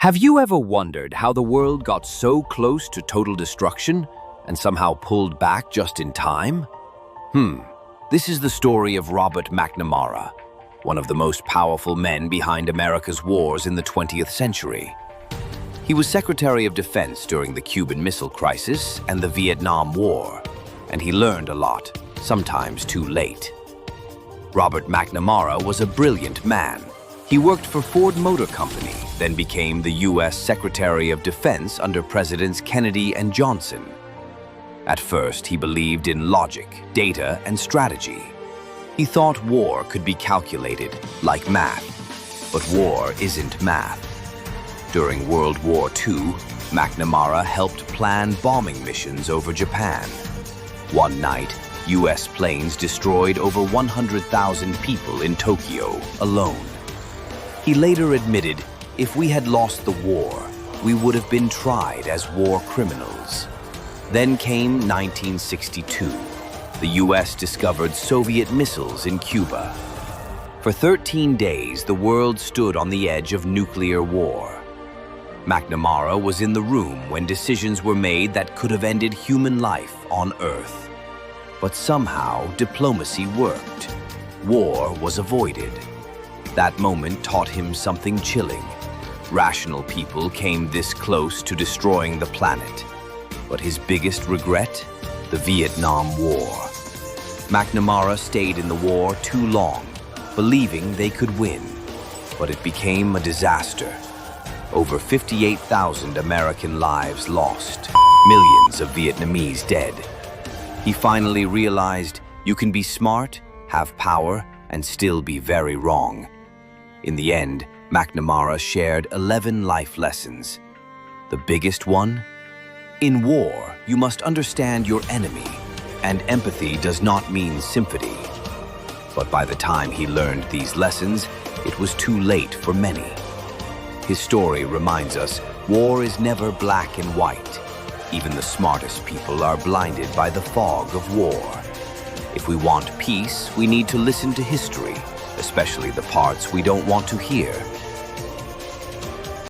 Have you ever wondered how the world got so close to total destruction and somehow pulled back just in time? This is the story of Robert McNamara, one of the most powerful men behind America's wars in the 20th century. He was Secretary of Defense during the Cuban Missile Crisis and the Vietnam War, and he learned a lot, sometimes too late. Robert McNamara was a brilliant man. He worked for Ford Motor Company, then became the U.S. Secretary of Defense under Presidents Kennedy and Johnson. At first, he believed in logic, data, and strategy. He thought war could be calculated, like math. But war isn't math. During World War II, McNamara helped plan bombing missions over Japan. One night, U.S. planes destroyed over 100,000 people in Tokyo alone. He later admitted, if we had lost the war, we would have been tried as war criminals. Then came 1962. The U.S. discovered Soviet missiles in Cuba. For 13 days, the world stood on the edge of nuclear war. McNamara was in the room when decisions were made that could have ended human life on Earth. But somehow, diplomacy worked. War was avoided. That moment taught him something chilling. Rational people came this close to destroying the planet. But his biggest regret? The Vietnam War. McNamara stayed in the war too long, believing they could win. But it became a disaster. Over 58,000 American lives lost, millions of Vietnamese dead. He finally realized you can be smart, have power, and still be very wrong. In the end, McNamara shared 11 life lessons. The biggest one? In war, you must understand your enemy, and empathy does not mean sympathy. But by the time he learned these lessons, it was too late for many. His story reminds us, war is never black and white. Even the smartest people are blinded by the fog of war. If we want peace, we need to listen to history, especially the parts we don't want to hear.